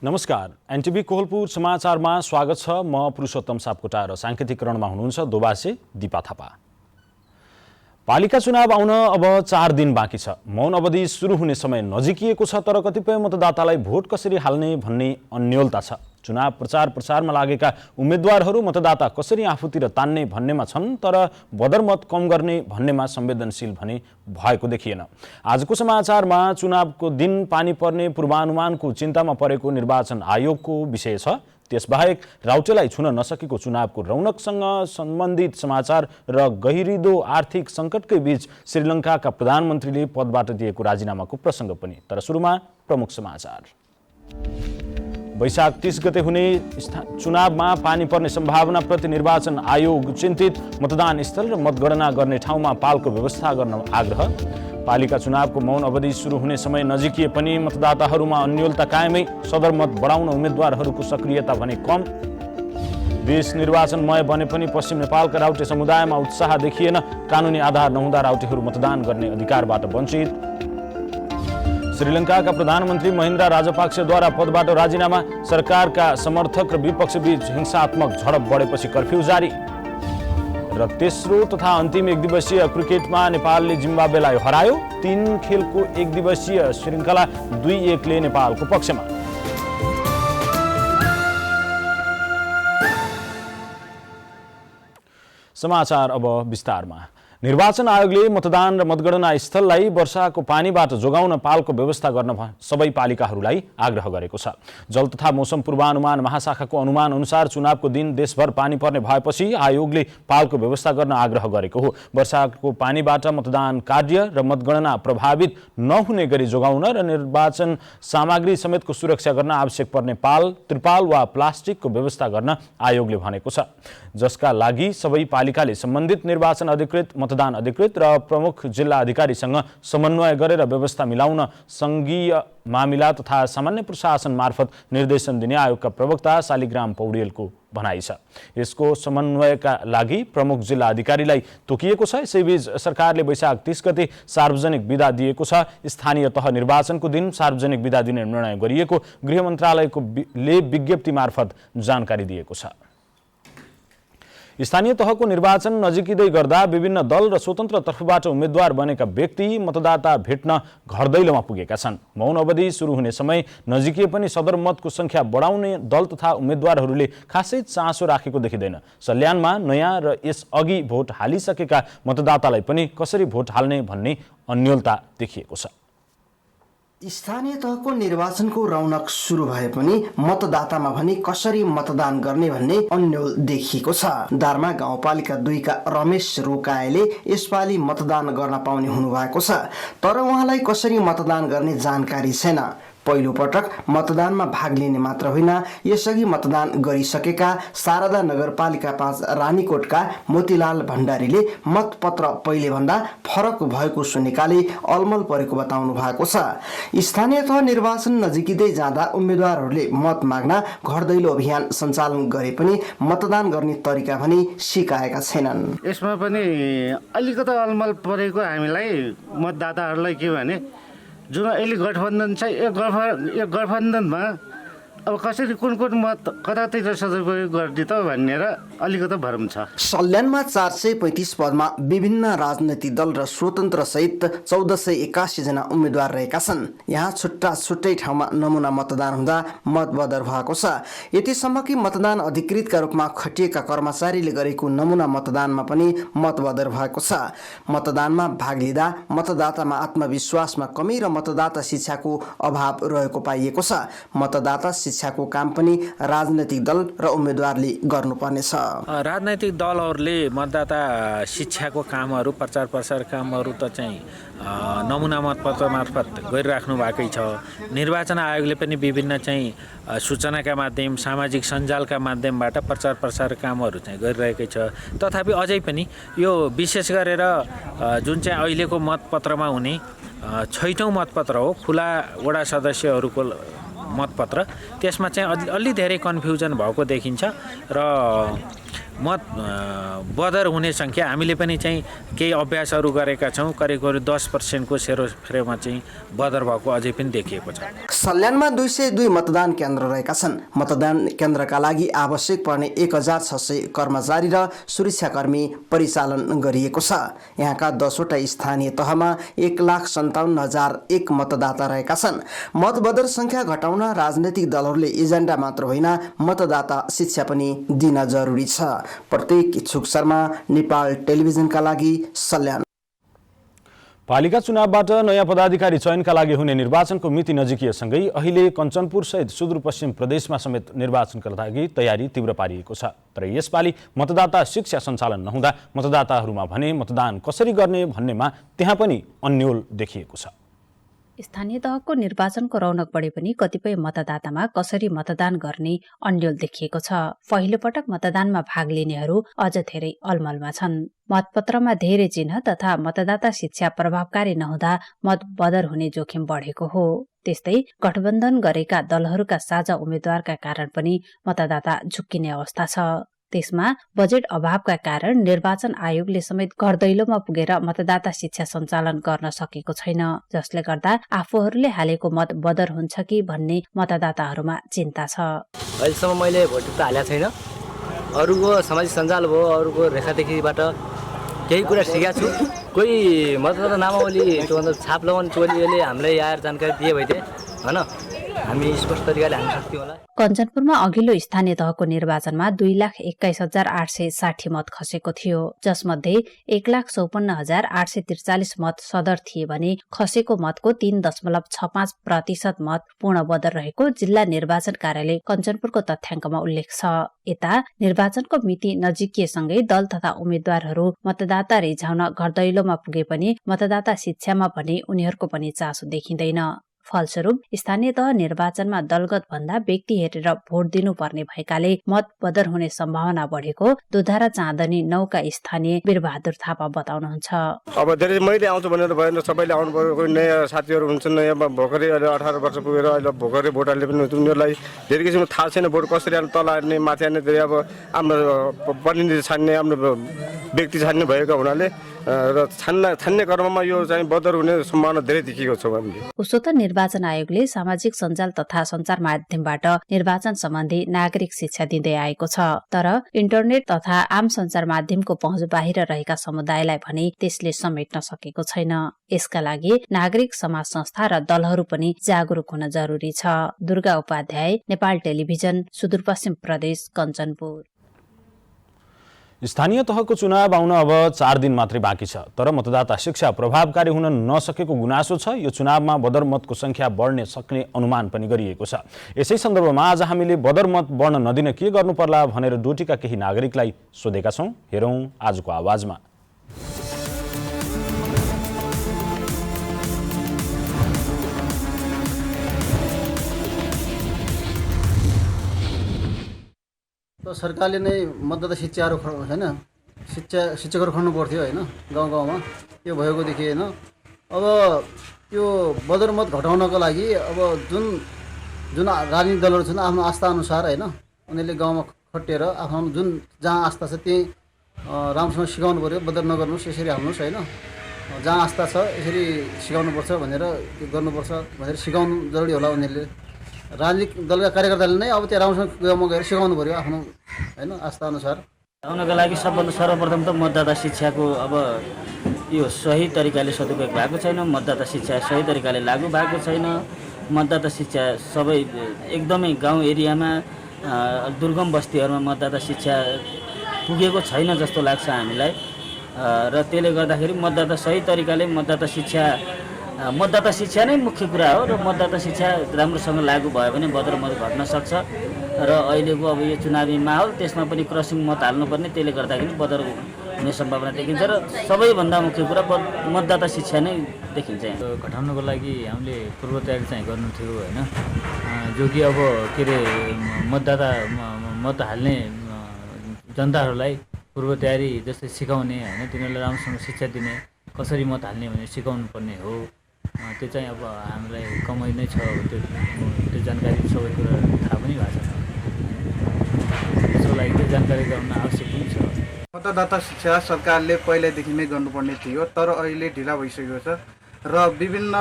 नमस्कार, एनटिभी कोहलपुर समाचारमा स्वागत छ। म पुरुषोत्तम सापकोटा र सांकेतिकरणमा हुनुहुन्छ दोबासे दिपा थापा। पालिका चुनाव आउन अब 4 दिन बाँकी छ। मौन अवधि सुरु हुने समय नजिकिएको छ, तर कतिपय मतदातालाई भोट कसरी हाल्ने भन्ने अन्योलता छ। चुनाव प्रचारमा लागेका उम्मेदवारहरू मतदाता कसरी आफूतिर तान्ने भन्नेमा छन्, तर बदरमत कम गर्ने भन्नेमा संवेदनशील भने भएको देखिएन। आजको समाचारमा चुनावको दिन पानी पर्ने पूर्वानुमानको चिन्तामा परेको निर्वाचन आयोगको विषय छ। त्यसबाहेक राउटेलाई छुन नसकेको चुनावको रौनकसँग सम्बन्धित समाचार र गहिरिदो आर्थिक सङ्कटकै बीच श्रीलङ्काका प्रधानमन्त्रीले पदबाट दिएको राजीनामाको प्रसङ्ग पनि। तर सुरुमा प्रमुख समाचार। वैशाख 30 गते हुने चुनावमा पानी पर्ने सम्भावनाप्रति निर्वाचन आयोग चिन्तित। मतदान स्थल र मतगणना गर्ने ठाउँमा पालको व्यवस्था गर्न आग्रह। पालिका चुनावको मौन अवधि सुरु हुने समय नजिकिए पनि मतदाताहरूमा अन्योलता कायमै। सदरमत बढाउन उम्मेदवारहरूको सक्रियता भने कम। देश निर्वाचनमय बने पनि पश्चिम नेपालका राउटे समुदायमा उत्साह देखिएन। कानुनी आधार नहुँदा राउटेहरू मतदान गर्ने अधिकारबाट वञ्चित। श्रीलङ्काका प्रधानमन्त्री महिन्द्रा राजपाक्सेद्वारा पदबाट राजीनामा। सरकारका समर्थक र विपक्ष बीच हिंसात्मक झडप बढेपछि कर्फ्यू जारी। र तेस्रो तथा अन्तिम एकदिवसीय क्रिकेटमा नेपालले जिम्बाब्वेलाई हरायो। 3 खेलको एकदिवसीय श्रृङ्खला 2-1 ले नेपालको पक्षमा। समाचार अब विस्तारमा। निर्वाचन आयोगले मतदान र मतगणना स्थललाई वर्षाको पानीबाट जोगाउन पालको व्यवस्था गर्न सबै पालिकाहरूलाई आग्रह गरेको छ। जल तथा मौसम पूर्वानुमान महाशाखाको अनुमान अनुसार चुनावको दिन देशभर पानी पर्ने भएपछि आयोगले पालको व्यवस्था गर्न आग्रह गरेको हो। वर्षाको पानीबाट मतदान कार्य र मतगणना प्रभावित नहुने गरी जोगाउन र निर्वाचन सामग्री समेतको सुरक्षा गर्न आवश्यक पर्ने पाल, त्रिपाल वा प्लास्टिकको व्यवस्था गर्न आयोगले भनेको छ, जसका लागि सबै पालिकाले सम्बन्धित निर्वाचन अधिकृत, मतदान अधिकृत र प्रमुख जिल्ला अधिकारीसँग समन्वय गरेर व्यवस्था मिलाउन सङ्घीय मामिला तथा सामान्य प्रशासन मार्फत निर्देशन दिने आयोगका प्रवक्ता शालिग्राम पौडेलको भनाइ छ। यसको समन्वयका लागि प्रमुख जिल्ला अधिकारीलाई तोकिएको छ। यसैबीच सरकारले वैशाख 30 गते सार्वजनिक बिदा दिएको छ। स्थानीय तह निर्वाचनको दिन सार्वजनिक बिदा दिने निर्णय गरिएको गृह मन्त्रालयले विज्ञप्ति मार्फत जानकारी दिएको छ। स्थानीय तहको निर्वाचन नजिकिँदै गर्दा विभिन्न दल र स्वतन्त्र तर्फबाट उम्मेद्वार बनेका व्यक्ति मतदाता भेट्न घर दैलोमा पुगेका छन्। मौन अवधि सुरु हुने समय नजिकिए पनि सदरमतको संख्या बढाउने दल तथा उम्मेद्वारहरूले खासै चासो राखेको देखिँदैन। सल्यानमा नयाँ र यसअघि भोट हालिसकेका मतदातालाई पनि कसरी भोट हाल्ने भन्ने अन्योलता देखिएको छ। स्थानीय तहको निर्वाचनको रौनक सुरु भए पनि मतदातामा भने कसरी मतदान गर्ने भन्ने अन्यल देखिएको छ। दार्मा गाउँपालिका 2 का रमेश रोकाएले यसपालि मतदान गर्न पाउने हुनुभएको छ, तर उहाँलाई कसरी मतदान गर्ने जानकारी छैन। पहिलो पटक मतदानमा भाग लिने मात्र होइन, यसअघि मतदान गरिसकेका शारदा नगरपालिका 5 रानीकोटका मोतीलाल भण्डारीले मतपत्र पहिलेभन्दा फरक भएको सुनेकाले अलमल परेको बताउनु भएको छ। स्थानीय तह निर्वाचन नजिकिँदै जाँदा उम्मेद्वारहरूले मत माग्न घर दैलो अभियान सञ्चालन गरे पनि मतदान गर्ने तरिका भने सिकाएका छैनन्। यसमा पनि अलिकति अलमल परेको हामीलाई मतदाताहरूलाई के भने जुन अहिले गठबन्धन छ, यो गठबन्धनमा अब कसरी कुन मत कतातिर सदुपयोग गर्ने त भनेर अलिकति भरम छ। सल्यानमा 435 पदमा विभिन्न राजनैतिक दल र स्वतन्त्र सहित 1481 जना उम्मेद्वार रहेका छन्। यहाँ छुट्टा छुट्टै ठाउँमा नमुना मतदान हुँदा मतबदर भएको छ। यतिसम्म कि मतदान अधिकृतका रूपमा खटिएका कर्मचारीले गरेको नमुना मतदानमा पनि मतबदर भएको छ। मतदानमा भाग लिँदा मतदातामा आत्मविश्वासमा कमी र मतदाता शिक्षाको अभाव रहेको पाइएको छ। मतदाता शिक्षाको काम पनि राजनैतिक दल र उम्मेद्वारले गर्नुपर्नेछ। राजनैतिक दलहरूले मतदाता शिक्षाको कामहरू, प्रचार प्रसार कामहरू त चाहिँ नमुना मतपत्र मार्फत गरिराख्नु भएकै छ। निर्वाचन आयोगले पनि विभिन्न चाहिँ सूचनाका माध्यम, सामाजिक सञ्जालका माध्यमबाट प्रचार प्रसार कामहरू चाहिँ गरिरहेकै छ। तथापि अझै पनि यो विशेष गरेर जुन चाहिँ अहिलेको मतपत्रमा हुने 6औं मतपत्र हो, खुला वडा सदस्यहरूको मतपत्र, त्यसमा चाहिँ अलि धेरै कन्फ्युजन भएको देखिन्छ र मत बदर हुने सङ्ख्या हामीले पनि चाहिँ केही अभ्यासहरू गरेका छौँ। करिब 10% सेरोफेरोमा चाहिँ बदर भएको अझै पनि देखिएको छ। सल्यानमा 202 मतदान केन्द्र रहेका छन्। मतदान केन्द्रका लागि आवश्यक पर्ने 1600 कर्मचारी र सुरक्षाकर्मी परिचालन गरिएको छ। यहाँका 10वटा स्थानीय तहमा 1,57,001 मतदाता रहेका छन्। मतबदर संख्या घटाउन राजनैतिक दलहरूले एजेन्डा मात्र होइन, मतदाता शिक्षा पनि दिन जरुरी छ। प्रत्येक इच्छुक शर्मा, नेपाल टेलिभिजनका लागि सल्यान। पालिका चुनावबाट नयाँ पदाधिकारी चयनका लागि हुने निर्वाचनको मिति नजिकिएसँगै अहिले कञ्चनपुर सहित सुदूरपश्चिम प्रदेशमा समेत निर्वाचनका लागि तयारी तीव्र पारिएको छ। तर यसपालि मतदाता शिक्षा सञ्चालन नहुँदा मतदाताहरूमा भने मतदान कसरी गर्ने भन्नेमा त्यहाँ पनि अन्योल देखिएको छ। स्थानीय तहको निर्वाचनको रौनक बढे पनि कतिपय मतदातामा कसरी मतदान गर्ने अन्यल देखिएको छ। पहिलो पटक मतदानमा भाग लिनेहरू अझ धेरै अलमलमा छन्। मतपत्रमा धेरै चिन्ह तथा मतदाता शिक्षा प्रभावकारी नहुँदा मत बदर हुने जोखिम बढेको हो। त्यस्तै गठबन्धन गरेका दलहरूका साझा उम्मेद्वारका कारण पनि मतदाता झुक्किने अवस्था छ। त्यसमा बजेट अभावका कारण निर्वाचन आयोगले समेत घर दैलोमा पुगेर मतदाता शिक्षा सञ्चालन गर्न सकेको छैन, जसले गर्दा आफूहरूले हालेको मत बदर हुन्छ कि भन्ने मतदाताहरूमा चिन्ता छ। अहिलेसम्म मैले भोट हालेको छैन। अरूको सामाजिक सञ्जाल भयो, अरूको रेखादेखिबाट केही कुरा सिकेको छु। कोही मतदाता नामावली त्योभन्दा छाप लगाउने टोलीले हामीलाई आएर जानकारी दिए भए थिए होइन, हामी स्पष्ट तरिकाले हाल्न सक्थ्यौँ होला। कञ्चनपुरमा अघिल्लो स्थानीय तहको निर्वाचनमा 2,21,860 मत खसेको थियो, जसमध्ये 1,54,843 मत सदर थिए भने खसेको मतको 3.65% मत पूर्ण बदर रहेको जिल्ला निर्वाचन कार्यालय कञ्चनपुरको तथ्याङ्कमा उल्लेख छ। यता निर्वाचनको मिति नजिकिएसँगै दल तथा उम्मेद्वारहरू मतदाता रिझाउन घर दैलोमा पुगे पनि मतदाता शिक्षामा भने उनीहरूको पनि चासो देखिँदैन। फलस्वरूप स्थानीय तह निर्वाचनमा दलगत भन्दा व्यक्ति हेरेर भोट दिनुपर्ने भएकाले मत बदर हुने सम्भावना बढेको दुधारा चाँदनी 9 का स्थानीय वीरबहादुर थापा बताउनुहुन्छ। अब धेरै मैले आउँछु भनेर भएन, सबैले आउनु पर्यो। कोही नयाँ साथीहरू हुन्छन्, नयाँ भर्खरै अहिले 18 वर्ष पुगेर अहिले भर्खरै भोट हाल्ने पनि उनीहरूलाई धेरै किसिमको थाहा छैन भोट कसरी हाल्ने, तल हाल्ने माथि हाल्ने। धेरै अब हाम्रो प्रतिनिधि छान्ने, हाम्रो व्यक्ति छान्ने भएको हुनाले र छान्ने क्रममा यो चाहिँ बदर हुने सम्भावना धेरै देखिएको छ। उसो त निर्वाचन आयोगले सामाजिक सञ्जाल तथा सञ्चार माध्यमबाट निर्वाचन सम्बन्धी नागरिक शिक्षा दिँदै आएको छ। तर इन्टरनेट तथा आम सञ्चार माध्यमको पहुँच बाहिर रहेका समुदायलाई भने त्यसले समेट्न सकेको छैन। यसका लागि नागरिक समाज संस्था र दलहरू पनि जागरुक हुन जरुरी छ। दुर्गा उपाध्याय, नेपाल टेलिभिजन, सुदूरपश्चिम प्रदेश, कञ्चनपुर। स्थानीय तहको चुनाव आउन अब 4 दिन मात्रै बाँकी छ, तर मतदाता शिक्षा प्रभावकारी हुन नसकेको गुनासो छ। यो चुनावमा बदर मतको संख्या बढ्ने सक्ने अनुमान पनि गरिएको छ। यसै सन्दर्भमा आज हामीले बदर मत बढ्न नदिन के गर्नु पर्ला भनेर डोटीका केही नागरिकलाई सोधेका छौं। हेरौं आजको आवाजमा। सरकारले नै मतदाता शिक्षाहरू होइन शिक्षकहरू खन्नु पर्थ्यो होइन, गाउँ गाउँमा यो भएकोदेखि होइन। अब यो बदर मत घटाउनको लागि अब जुन राजनीतिक दलहरू छन् आफ्नो आस्था अनुसार होइन, उनीहरूले गाउँमा खटेर आफ्नो जुन जहाँ आस्था छ त्यही राम्रोसँग सिकाउनु पऱ्यो। बदर नगर्नुहोस्, यसरी हाल्नुहोस् होइन, जहाँ आस्था छ यसरी सिकाउनुपर्छ भनेर गर्नुपर्छ भनेर सिकाउनु जरुरी होला। उनीहरूले राजनीतिक दलका कार्यकर्ताले नै अब त्यहाँ राम्रोसँग गाउँमा गएर सिकाउनु पऱ्यो आफ्नो होइन आस्था अनुसार। आउनको लागि सबभन्दा सर्वप्रथम त मतदाता शिक्षाको अब यो सही तरिकाले सदुपयोग भएको छैन। मतदाता शिक्षा सही तरिकाले लागू भएको छैन। मतदाता शिक्षा सबै एकदमै गाउँ एरियामा दुर्गम बस्तीहरूमा मतदाता शिक्षा पुगेको छैन जस्तो लाग्छ हामीलाई। र त्यसले गर्दाखेरि मतदाता सही तरिकाले मतदाता शिक्षा नै मुख्य कुरा हो। र मतदाता शिक्षा राम्रोसँग लागू भयो भने बदर मत घट्न सक्छ। र अहिलेको अब यो चुनावी माहौल त्यसमा पनि क्रसिङ मत हाल्नुपर्ने, त्यसले गर्दाखेरि बदर हुने सम्भावना देखिन्छ। र सबैभन्दा मुख्य कुरा मतदाता शिक्षा नै देखिन्छ। घटाउनको लागि हामीले पूर्व तयारी चाहिँ गर्नु थियो होइन, जो कि अब के अरे मत हाल्ने जनताहरूलाई पूर्व तयारी जस्तै सिकाउने होइन, तिनीहरूलाई राम्रोसँग शिक्षा दिने, कसरी मत हाल्ने भनेर सिकाउनु पर्ने हो। त्यो चाहिँ अब हामीलाई कमै नै छ। त्यो जानकारी सबै कुरा थाहा पनि भएको छ। त्यसको लागि त्यो जानकारी गराउन आवश्यक पनि छ। मतदाता शिक्षा सरकारले पहिल्यैदेखि नै गर्नुपर्ने थियो, तर अहिले ढिला भइसकेको छ र विभिन्न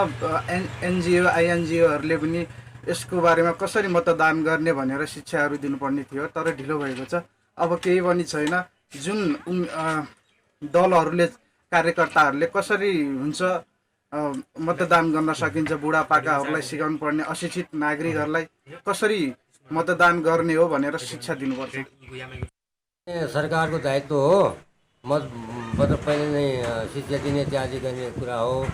एनजिओ आइएनजिओहरूले पनि यसको बारेमा कसरी मतदान गर्ने भनेर शिक्षाहरू दिनुपर्ने थियो, तर ढिलो भएको छ। अब केही पनि छैन। जुन दलहरूले कार्यकर्ताहरूले कसरी हुन्छ मतदान गर्न सकिन्छ, बुढापाकाहरूलाई सिकाउनु पर्ने, अशिक्षित नागरिकहरूलाई कसरी मतदान गर्ने हो भनेर शिक्षा दिनुपर्छ। सरकारको दायित्व हो, मतलब पहिले नै शिक्षा दिने त्यागी गर्ने कुरा हो।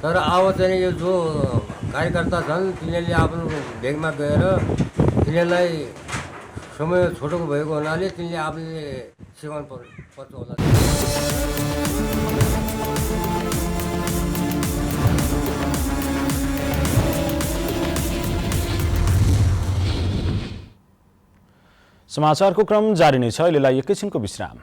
तर अब चाहिँ यो जो कार्यकर्ता छन् तिनीहरूले आफ्नो भेगमा गएर तिनीहरूलाई समय छोटो भएको हुनाले तिनीले आफूले सिकाउनु पर्छ होला। समाचारको क्रम जारी नै छ। अहिलेलाई एकैछिनको विश्राम।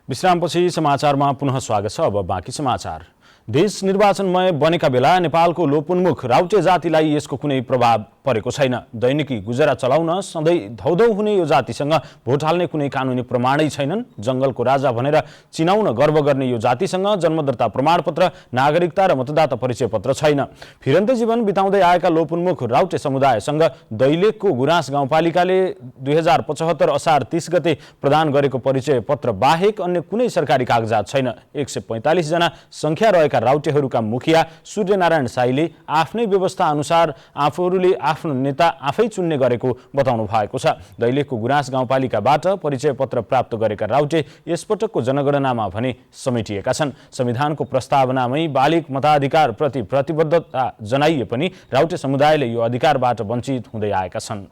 विश्रामपछि समाचारमा पुनः स्वागत छ। अब बाँकी समाचार। देश निर्वाचनमय बनेका बेला नेपालको लोपोन्मुख राउटे जातिलाई यसको कुनै प्रभाव परेको छैन। दैनिकी गुजरा चलाउन सधैँ धौधौ हुने यो जातिसँग भोट हाल्ने कुनै कानुनी प्रमाणै छैनन्। जंगलको राजा भनेर चिनाउन गर्व गर्ने यो जातिसँग जन्मदर्ता प्रमाणपत्र, नागरिकता र मतदाता परिचय पत्र छैन। फिरन्ते जीवन बिताउँदै आएका लोपोन्मुख राउटे समुदायसँग दैलेखको गुराँस गाउँपालिकाले 2075 असार 30 गते प्रदान गरेको परिचय पत्र बाहेक अन्य कुनै सरकारी कागजात छैन। 145 जना संख्या रहेका राउटेहरूका मुखिया सूर्यनारायण साईले आफ्नै व्यवस्था अनुसार आफूहरूले आफ्नो नेता आफै चुन्ने गरेको बताउनु भएको छ। दैलेखको गुराँस गाउँपालिकाबाट परिचय पत्र प्राप्त गरेका राउटे यसपटकको जनगणनामा भने समेटिएका छन्। संविधानको प्रस्तावनामै बालिग मताधिकार प्रति प्रतिबद्धता जनाइए पनि राउटे समुदायले यो अधिकारबाट वञ्चित हुँदै आएका छन्।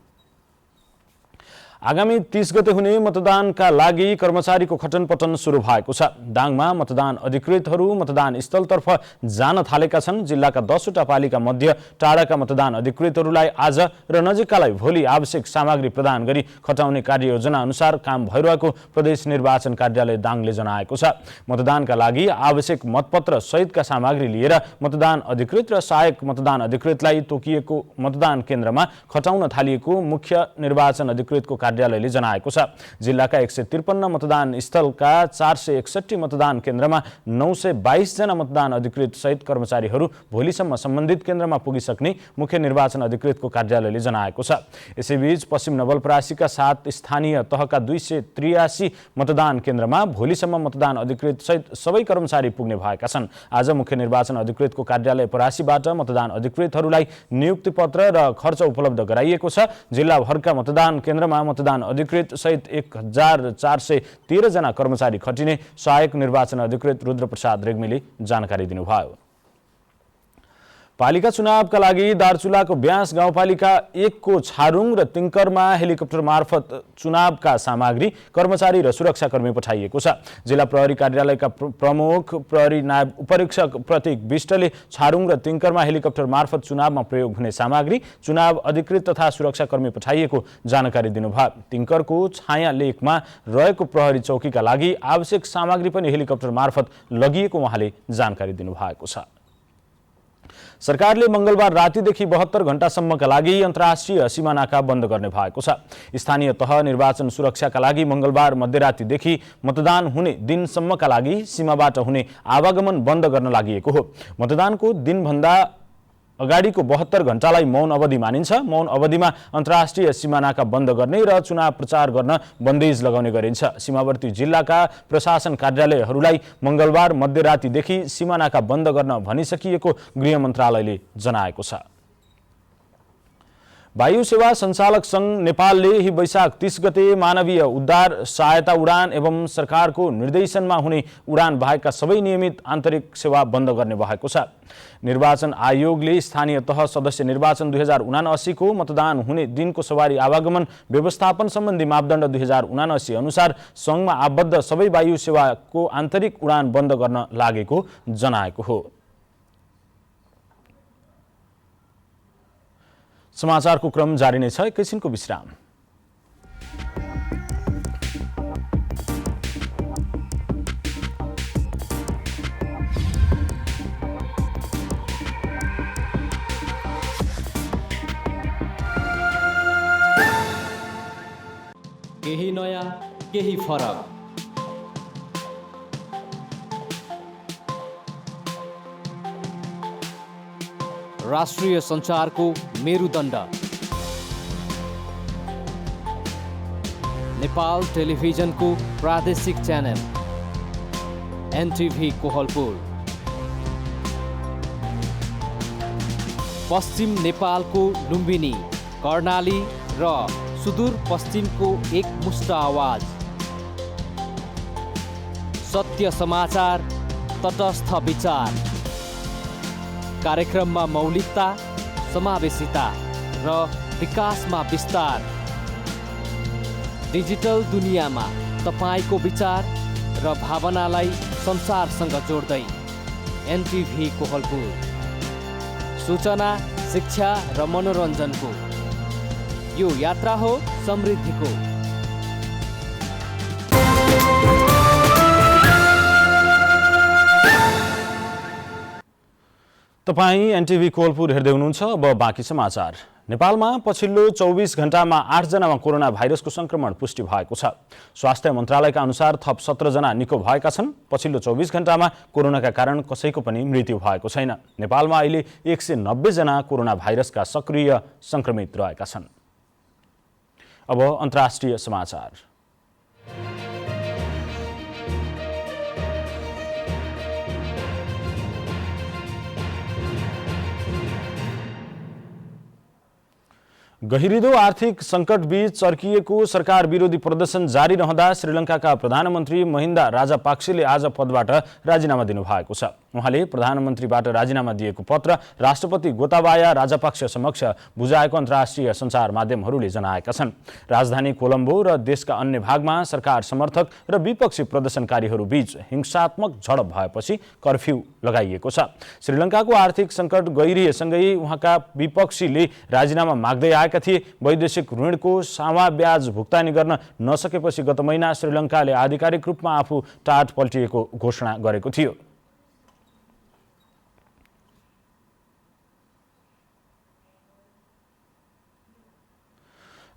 आगामी 30 गते हुने मतदानका लागि कर्मचारीको खटनपटन सुरु भएको छ। दाङमा मतदान अधिकृतहरू मतदान स्थलतर्फ जान थालेका छन्। जिल्लाका 10वटा पालिका मध्ये टाढाका मतदान अधिकृतहरूलाई आज र नजिककालाई भोलि आवश्यक सामग्री प्रदान गरी खटाउने कार्ययोजना अनुसार काम भइरहेको प्रदेश निर्वाचन कार्यालय दाङले जनाएको छ। मतदानका लागि आवश्यक मतपत्र सहितका सामग्री लिएर मतदान अधिकृत र सहायक मतदान अधिकृतलाई तोकिएको मतदान केन्द्रमा खटाउन थालिएको मुख्य निर्वाचन अधिकृतको कार्यालयले जनाएको छ। जिल्लाका 153 मतदान स्थलका 461 मतदान केन्द्रमा 922 जना मतदान अधिकृत सहित कर्मचारीहरू भोलिसम्म सम्बन्धित केन्द्रमा पुगिसक्ने मुख्य निर्वाचन अधिकृतको कार्यालयले जनाएको छ। यसैबीच पश्चिम नवलपरासीका 7 स्थानीय तहका 283 मतदान केन्द्रमा भोलिसम्म मतदान अधिकृत सहित सबै कर्मचारी पुग्ने भएका छन्। आज मुख्य निर्वाचन अधिकृतको कार्यालय परासीबाट मतदान अधिकृतहरूलाई नियुक्ति पत्र र खर्च उपलब्ध गराइएको छ। जिल्लाभरका मतदान केन्द्रमा मतदान अधिकृत सहित 1413 जना कर्मचारी खटिने सहायक निर्वाचन अधिकृत रुद्रप्रसाद रेग्मीले जानकारी दिनुभयो। पालिका चुनावका लागि दार्चुलाको ब्यास गाउँपालिका 1 को छारुङ र तिङ्करमा हेलिकप्टर मार्फत चुनावका सामग्री, कर्मचारी र सुरक्षाकर्मी पठाइएको छ। जिल्ला प्रहरी कार्यालयका प्रमुख प्रहरी नायब उपरीक्षक प्रतीक विष्टले छारुङ र तिङ्करमा हेलिकप्टर मार्फत चुनावमा प्रयोग हुने सामग्री, चुनाव अधिकृत तथा सुरक्षाकर्मी पठाइएको जानकारी दिनुभयो। तिङ्करको छाया लेकमा रहेको प्रहरी चौकीका लागि आवश्यक सामग्री पनि हेलिकप्टर मार्फत लगिएको उहाँले जानकारी दिनुभएको छ। सरकारले मंगलबार रातिदेखि 72 घण्टासम्मका लागि अन्तर्राष्ट्रिय सीमा नाका बन्द गर्ने भएको छ। स्थानीय तह निर्वाचन सुरक्षाका लागि मंगलबार मध्यरातिदेखि मतदान हुने दिनसम्मका लागि सीमाबाट हुने आवागमन बन्द गर्न लागि हो। मतदानको दिनभन्दा अगाडिको 72 घण्टालाई मौन अवधि मानिन्छ। मौन अवधिमा अन्तर्राष्ट्रिय सीमा नाका बन्द गर्ने र चुनाव प्रचार गर्न बन्देज लगाउने गरिन्छ। सीमावर्ती जिल्लाका प्रशासन कार्यालयहरूलाई मंगलबार मध्यरातिदेखि सीमा नाका बन्द गर्न भनिसकिएको गृह मन्त्रालयले जनाएको छ। वायु सेवा सञ्चालक संघ नेपालले ही वैशाख 30 गते मानवीय उद्धार सहायता उडान एवं सरकारको निर्देशनमा हुने उडान बाहेकका सबै नियमित आन्तरिक सेवा बन्द गर्ने भएको छ। निर्वाचन आयोगले स्थानीय तह सदस्य निर्वाचन 2079 को मतदान हुने दिनको सवारी आवागमन व्यवस्थापन सम्बन्धी मापदण्ड 2079 अनुसार संघमा आबद्ध सबै वायु सेवाको आन्तरिक उडान बन्द गर्न लागेको जनाएको हो। समाचारको क्रम जारी नै छ। एकैछिनको विश्राम। केही नयाँ केही फरक। राष्ट्रिय सञ्चारको मेरुदण्ड नेपाल टेलिभिजनको प्रादेशिक च्यानल एनटिभी कोहलपुर। पश्चिम नेपालको लुम्बिनी, कर्णाली र सुदूर पश्चिमको एकमुष्ट आवाज। सत्य समाचार, तटस्थ विचार। कार्यक्रममा मौलिकता, समावेशिता र विकासमा विस्तार। डिजिटल दुनियाँमा तपाईको विचार र भावनालाई संसारसँग जोड्दै एनटिभी कोहलपुर। सूचना, शिक्षा र मनोरञ्जनको यो यात्रा हो समृद्धिको। तपाईं एनटिभी कोहलपुर हेर्दै हुनुहुन्छ। अब बाँकी समाचार। नेपालमा पछिल्लो 24 घण्टामा 8 जनामा कोरोना भाइरसको संक्रमण पुष्टि भएको छ। स्वास्थ्य मन्त्रालयका अनुसार थप 17 जना निको भएका छन्। पछिल्लो 24 घण्टामा कोरोनाका कारण कसैको पनि मृत्यु भएको छैन। नेपालमा अहिले 190 जना कोरोना भाइरसका सक्रिय संक्रमित रहेका छन्। अब अन्तर्राष्ट्रिय समाचार। गहिरिदो आर्थिक सङ्कटबीच चर्किएको सरकार विरोधी प्रदर्शन जारी रहँदा श्रीलङ्काका प्रधानमन्त्री महिन्दा राजापाक्सेले आज पदबाट राजीनामा दिनुभएको छ। उहाँले प्रधानमन्त्रीबाट राजीनामा दिएको पत्र राष्ट्रपति गोताबाया राजापाक्से समक्ष बुझाएको अन्तर्राष्ट्रिय सञ्चार माध्यमहरूले जनाएका छन्। राजधानी कोलम्बो र देशका अन्य भागमा सरकार समर्थक र विपक्षी प्रदर्शनकारीहरू बीच हिंसात्मक झडप भएपछि कर्फ्यू लगाइएको छ। श्रीलङ्काको आर्थिक सङ्कट गहिरिएसँगै उहाँका विपक्षीले राजीनामा माग्दै आएका थिए। वैदेशिक ऋणको सामा ब्याज भुक्तानी गर्न नसकेपछि गत महिना श्रीलङ्काले आधिकारिक रूपमा आफू टाट पल्टिएको घोषणा गरेको थियो।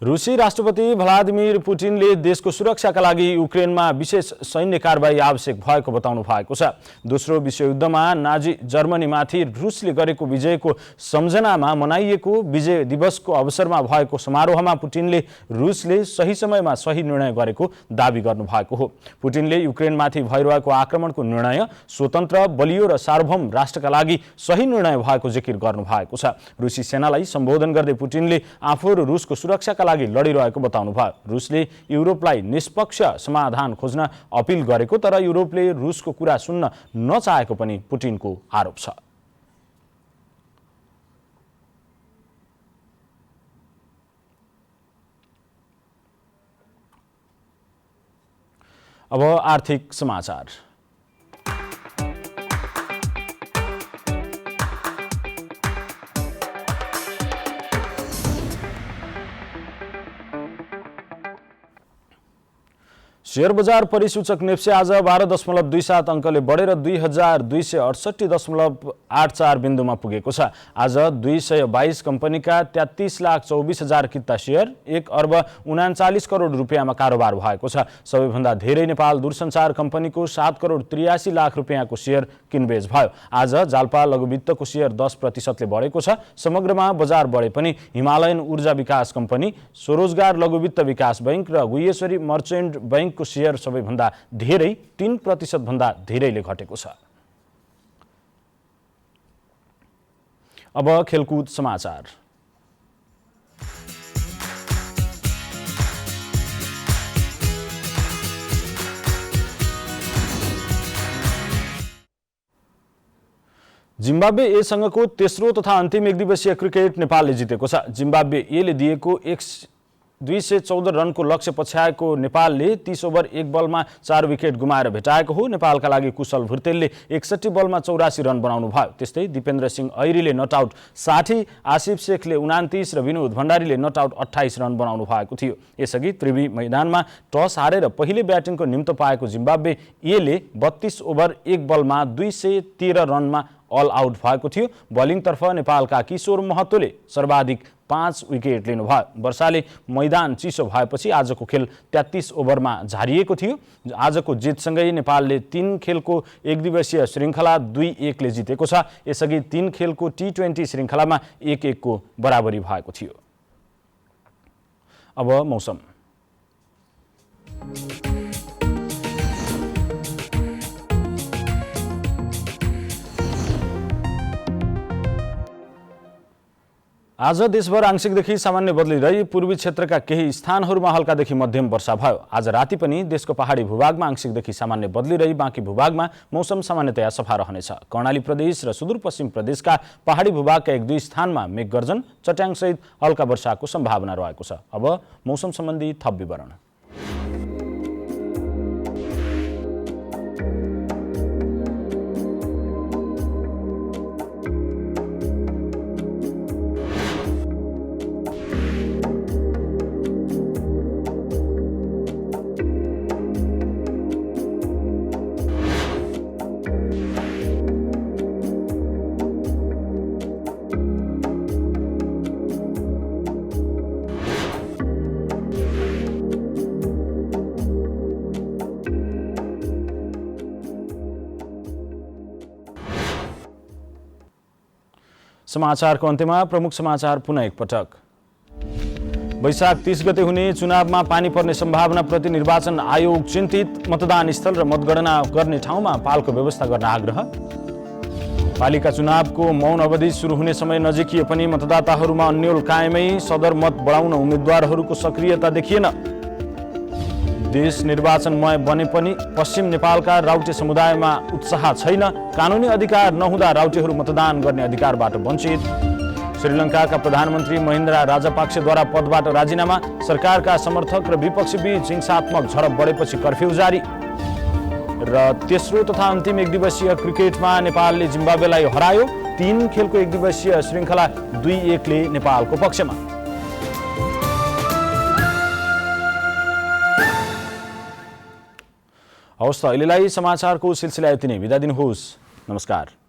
रुसी राष्ट्रपति भ्लादिमिर पुटिनले देशको सुरक्षाका लागि युक्रेनमा विशेष सैन्य कारबाही आवश्यक भएको बताउनु भएको छ। दोस्रो विश्वयुद्धमा नाजी जर्मनीमाथि रुसले गरेको विजयको सम्झनामा मनाइएको विजय दिवसको अवसरमा भएको समारोहमा पुटिनले रुसले सही समयमा सही निर्णय गरेको दावी गर्नुभएको हो। पुटिनले युक्रेनमाथि भइरहेको आक्रमणको निर्णय स्वतन्त्र, बलियो र सार्वभौम राष्ट्रका लागि सही निर्णय भएको जिकिर गर्नुभएको छ। रुसी सेनालाई सम्बोधन गर्दै पुटिनले आफूहरू रुसको सुरक्षाका लागि लडिरहेको बताउनुभयो। रुसले युरोपलाई निष्पक्ष समाधान खोज्न अपिल गरेको तर युरोपले रुसको कुरा सुन्न नचाहेको पनि पुटिनको आरोप छ। अब आर्थिक समाचार। शेयर बजार परिसूचक नेप्से आज 12.27 अङ्कले बढेर 2268.84 बिन्दुमा पुगेको छ। आज 222 कम्पनीका 33,24,000 किता शेयर 1,39 करोड रुपियाँमा कारोबार भएको छ। सबैभन्दा धेरै नेपाल दूरसञ्चार कम्पनीको 7,83,00,000 रुपियाँको शेयर किनबेच भयो। आज जाल्पा लघुवित्तको शेयर 10% बढेको छ। समग्रमा बजार बढे पनि हिमालयन ऊर्जा विकास कम्पनी, स्वरोजगार लघुवित्त विकास बैंक र गुह्येश्वरी मर्चेन्ट बैंक को शेयर सबैभन्दा धेरै 3% भन्दा धेरैले घटेको छ। अब खेलकुद समाचार। जिम्बाब्वे ए सँगको तेस्रो तथा अन्तिम एकदिवसीय क्रिकेट नेपालले जितेको छ। जिम्बाब्वे ए ले दिएको 214 रनको लक्ष्य पछ्याएको नेपालले 30 ओभर 1 बलमा 4 विकेट गुमाएर भेटाएको हो। नेपालका लागि कुशल भुर्तेलले 61 बलमा 84 रन बनाउनु भयो। त्यस्तै दिपेन्द्र सिंह ऐरीले नट आउट 60, आसिफ शेखले 29 र विनोद भण्डारीले नट आउट 28 रन बनाउनु भएको थियो। यसअघि त्रिवी मैदानमा टस हारेर पहिले ब्याटिङको निम्तो पाएको जिम्बाब्वे ए ले 32 ओभर 1 बलमा 213 रनमा अल आउट भएको थियो। बलिङतर्फ नेपालका किशोर महतोले सर्वाधिक 5 विकेट लिनुभयो। वर्षाले मैदान चिसो भएपछि आजको खेल 33 ओभरमा झारिएको थियो। आजको जितसँगै नेपालले 3 खेलको एकदिवसीय श्रृङ्खला 2-1 ले जितेको छ। यसअघि 3 खेलको T20 श्रृङ्खलामा 1-1 को बराबरी भएको थियो। अब मौसम। आज देशभर आंशिकदेखि सामान्य बदली रही पूर्वी क्षेत्रका केही स्थानहरूमा हल्कादेखि मध्यम वर्षा भयो। आज राति पनि देशको पहाडी भूभागमा आंशिकदेखि सामान्य बदली रही बाँकी भूभागमा मौसम सामान्यतया सफा रहनेछ। कर्णाली प्रदेश र सुदूरपश्चिम प्रदेशका पहाडी भूभागका 1-2 स्थानमा मेघगर्जन, चट्याङसहित हल्का वर्षाको सम्भावना रहेको छ। अब मौसम सम्बन्धी थप विवरण। समाचारको अन्त्यमा प्रमुख समाचार पुनः एकपटक। वैशाख 30 गते हुने चुनावमा पानी पर्ने सम्भावनाप्रति निर्वाचन आयोग चिन्तित। मतदान स्थल र मतगणना गर्ने ठाउँमा पालको व्यवस्था गर्न आग्रह। पालिका चुनावको मौन अवधि सुरु हुने समय नजिकिए पनि मतदाताहरूमा अन्यल कायमै। सदर मत बढाउन उम्मेद्वारहरूको सक्रियता देखिएन। देश निर्वाचनमय बने पनि पश्चिम नेपालका राउटे समुदायमा उत्साह छैन। कानुनी अधिकार नहुँदा राउटेहरू मतदान गर्ने अधिकारबाट वञ्चित। श्रीलङ्काका प्रधानमन्त्री महिन्द्रा राजापाक्सेद्वारा पदबाट राजीनामा। सरकारका समर्थक र विपक्षीबीच हिंसात्मक झडप बढेपछि कर्फ्यू जारी। र तेस्रो तथा अन्तिम एकदिवसीय क्रिकेटमा नेपालले जिम्बाब्वेलाई हरायो। 3 खेलको एकदिवसीय श्रृङ्खला 2-1 ले नेपालको पक्षमा। हवस् त अहिलेलाई समाचारको सिलसिला यति नै। बिदा दिनुहोस्। नमस्कार।